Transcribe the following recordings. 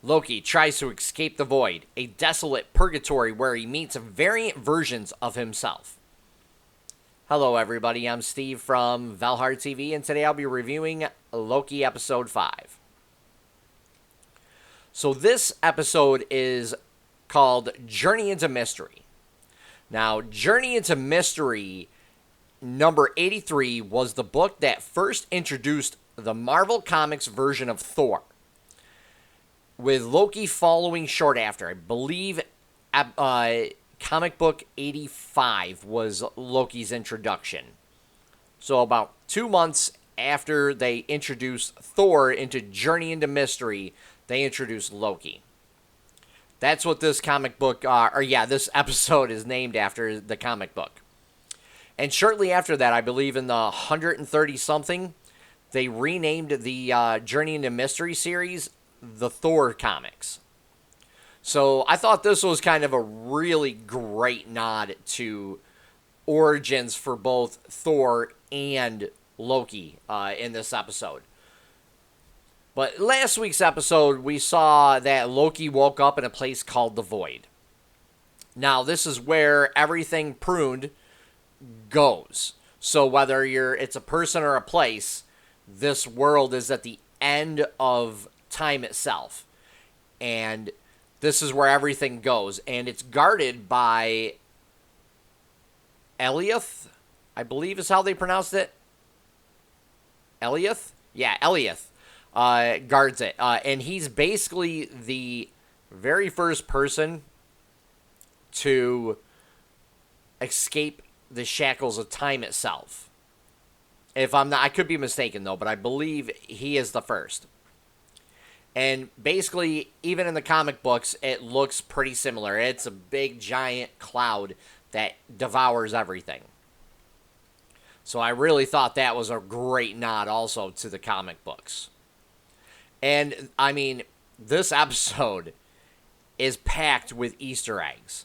Loki tries to escape the void, a desolate purgatory where he meets variant versions of himself. Hello, everybody. I'm Steve from VALHARTV, and today I'll be reviewing Loki Episode 5. So this episode is called Journey into Mystery. Now, Journey into Mystery number 83 was the book that first introduced the Marvel Comics version of Thor, with Loki following short after. I believe comic book 85 was Loki's introduction. So about 2 months after they introduced Thor into Journey into Mystery, they introduced Loki. That's what this comic book, this episode is named after, the comic book. And shortly after that, I believe in the 130-something, they renamed the Journey into Mystery series the Thor comics. So I thought this was kind of a really great nod to origins for both Thor and Loki in this episode. But last week's episode, we saw that Loki woke up in a place called the Void. Now, this is where everything pruned goes. So whether it's a person or a place, this world is at the end of time itself. And this is where everything goes. And it's guarded by Eliath, I believe is how they pronounced it. Eliath? Yeah, Eliath guards it. And he's basically the very first person to escape the shackles of time itself. If I'm not, I could be mistaken though, but I believe he is the first. And basically, even in the comic books, it looks pretty similar. It's a big, giant cloud that devours everything. So I really thought that was a great nod also to the comic books. And, I mean, this episode is packed with Easter eggs.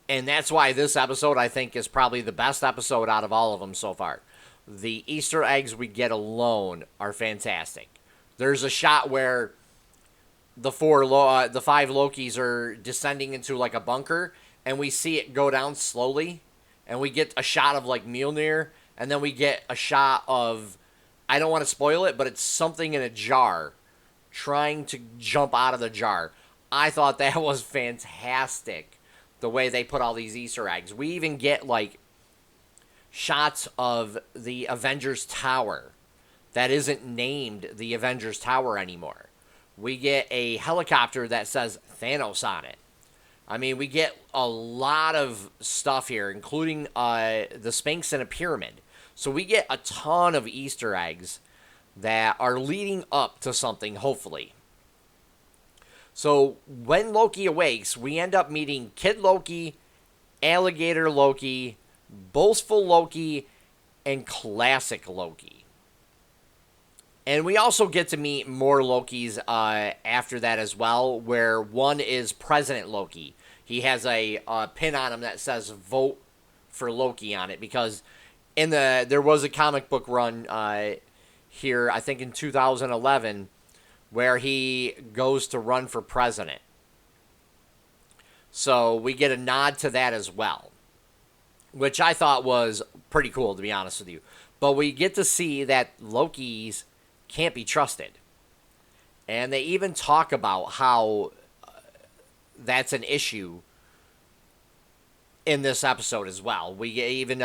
And that's why this episode, I think, is probably the best episode out of all of them so far. The Easter eggs we get alone are fantastic. There's a shot where the five Lokis are descending into like a bunker, and we see it go down slowly, and we get a shot of like Mjolnir, and then we get a shot of, I don't want to spoil it, but it's something in a jar trying to jump out of the jar. I thought that was fantastic, the way they put all these Easter eggs. We even get like shots of the Avengers Tower that isn't named the Avengers Tower anymore. We get a helicopter that says Thanos on it. I mean, we get a lot of stuff here, including the Sphinx and a pyramid. So we get a ton of Easter eggs that are leading up to something, hopefully. So when Loki awakes, we end up meeting Kid Loki, Alligator Loki, Boastful Loki, and Classic Loki. And we also get to meet more Lokis after that as well, where one is President Loki. He has a pin on him that says "Vote for Loki" on it, because there was a comic book run here, I think in 2011, where he goes to run for president. So we get a nod to that as well, which I thought was pretty cool, to be honest with you. But we get to see that Loki's can't be trusted. And they even talk about how that's an issue in this episode as well. We get even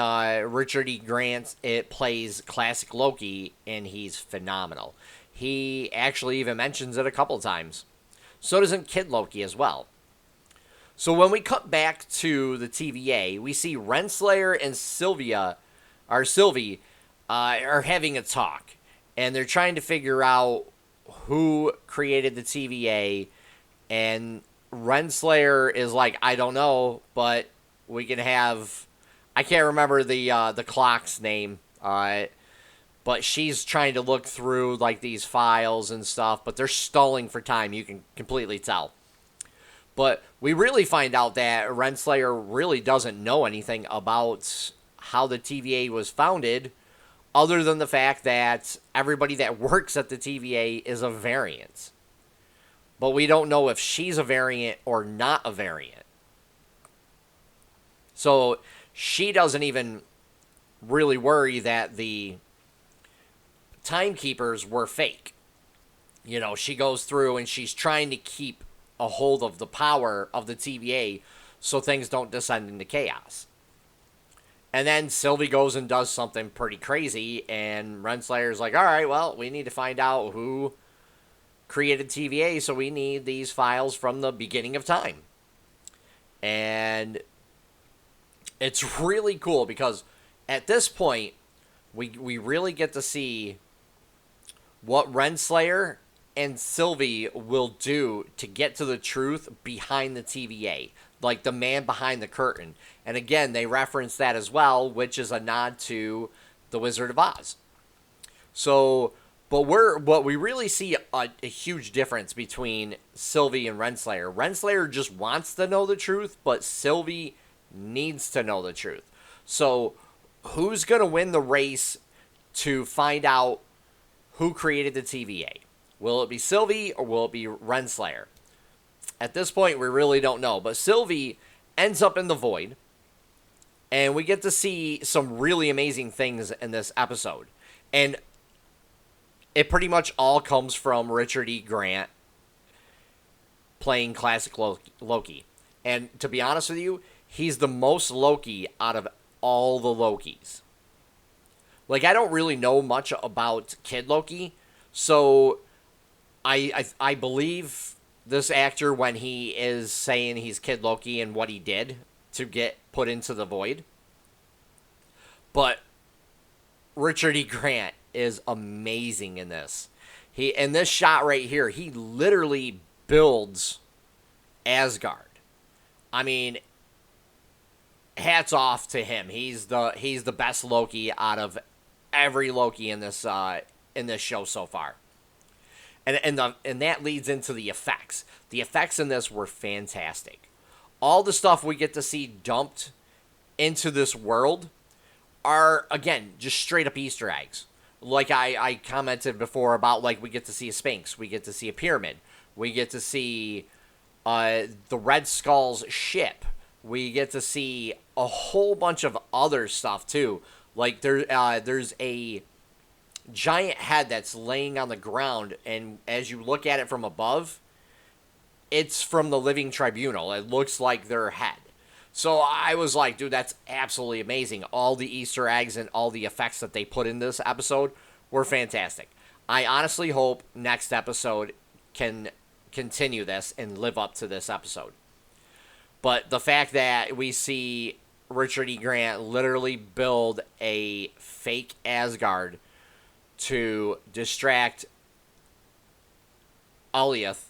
Richard E. Grant, it plays Classic Loki, and he's phenomenal. He actually even mentions it a couple times. So doesn't Kid Loki as well. So when we cut back to the TVA, we see Renslayer and Sylvie are having a talk. And they're trying to figure out who created the TVA. And Renslayer is like, I don't know, but we can have, I can't remember the clock's name. But she's trying to look through like these files and stuff. But they're stalling for time. You can completely tell. But we really find out that Renslayer really doesn't know anything about how the TVA was founded, other than the fact that everybody that works at the TVA is a variant. but we don't know if she's a variant or not a variant. So she doesn't even really worry that the timekeepers were fake. You know, she goes through and she's trying to keep a hold of the power of the TVA so things don't descend into chaos. And then Sylvie goes and does something pretty crazy, and Renslayer's like, all right, well, we need to find out who created TVA, so we need these files from the beginning of time. And it's really cool because at this point, we really get to see what Renslayer and Sylvie will do to get to the truth behind the TVA, like the man behind the curtain. And again, they reference that as well, which is a nod to The Wizard of Oz. So, but what we really see a huge difference between Sylvie and Renslayer. Renslayer just wants to know the truth, but Sylvie needs to know the truth. So, who's going to win the race to find out who created the TVA? Will it be Sylvie or will it be Renslayer? At this point, we really don't know. But Sylvie ends up in the void, and we get to see some really amazing things in this episode. And it pretty much all comes from Richard E. Grant playing classic Loki. And to be honest with you, he's the most Loki out of all the Lokis. Like, I don't really know much about Kid Loki, so I believe this actor when he is saying he's Kid Loki and what he did to get put into the void. But Richard E. Grant is amazing in this. In this shot right here, he literally builds Asgard. I mean, hats off to him. He's the best Loki out of every Loki in this show so far. And that leads into the effects. The effects in this were fantastic. All the stuff we get to see dumped into this world are, again, just straight up Easter eggs. Like I commented before about, like, we get to see a Sphinx. We get to see a pyramid. We get to see the Red Skull's ship. We get to see a whole bunch of other stuff, too. Like, there's a giant head that's laying on the ground, and as you look at it from above, it's from the Living Tribunal. It looks like their head. So I was like, dude, that's absolutely amazing. All the Easter eggs and all the effects that they put in this episode were fantastic. I honestly hope next episode can continue this and live up to this episode. But the fact that we see Richard E. Grant literally build a fake Asgard to distract Alioth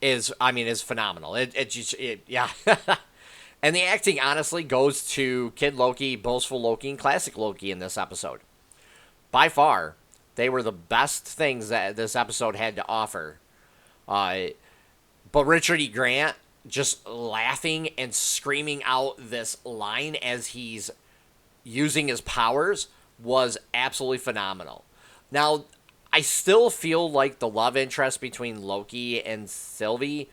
is phenomenal. Yeah. And the acting honestly goes to Kid Loki, Boastful Loki, and Classic Loki in this episode. By far, they were the best things that this episode had to offer. But Richard E. Grant just laughing and screaming out this line as he's using his powers was absolutely phenomenal. Now, I still feel like the love interest between Loki and Sylvie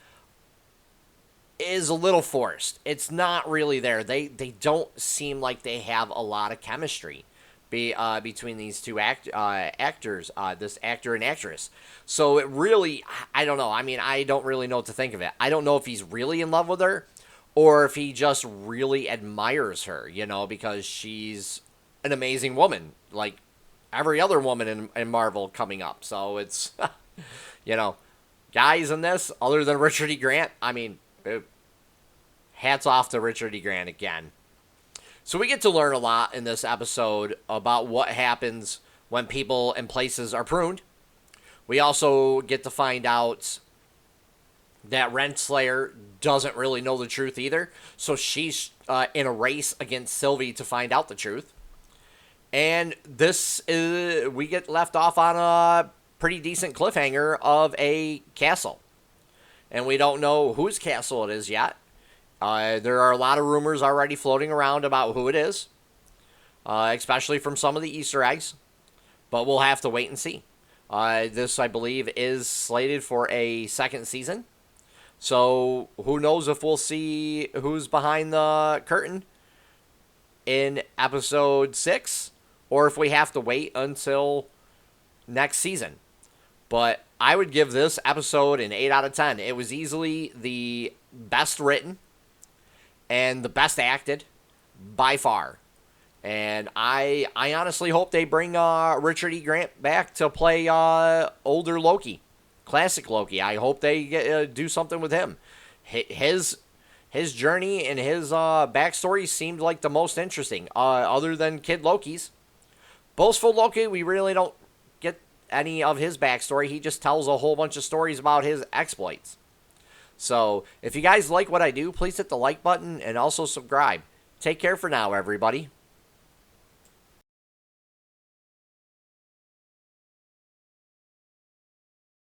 is a little forced. It's not really there. They don't seem like they have a lot of chemistry between these two actors, this actor and actress. So it really, I don't know. I mean, I don't really know what to think of it. I don't know if he's really in love with her, or if he just really admires her, because she's an amazing woman, like every other woman in Marvel coming up. So it's, guys in this, other than Richard E. Grant, I mean, hats off to Richard E. Grant again. So we get to learn a lot in this episode about what happens when people and places are pruned. We also get to find out that Renslayer doesn't really know the truth either. So she's in a race against Sylvie to find out the truth. And we get left off on a pretty decent cliffhanger of a castle. And we don't know whose castle it is yet. There are a lot of rumors already floating around about who it is. Especially from some of the Easter eggs. But we'll have to wait and see. This, I believe, is slated for a second season. So who knows if we'll see who's behind the curtain in episode 6, or if we have to wait until next season. But I would give this episode an 8 out of 10. It was easily the best written and the best acted by far. And I honestly hope they bring Richard E. Grant back to play older Loki, classic Loki. I hope they do something with him. His journey and his backstory seemed like the most interesting, other than Kid Loki's. Boastful Loki, we really don't get any of his backstory. He just tells a whole bunch of stories about his exploits. So, if you guys like what I do, please hit the like button and also subscribe. Take care for now, everybody.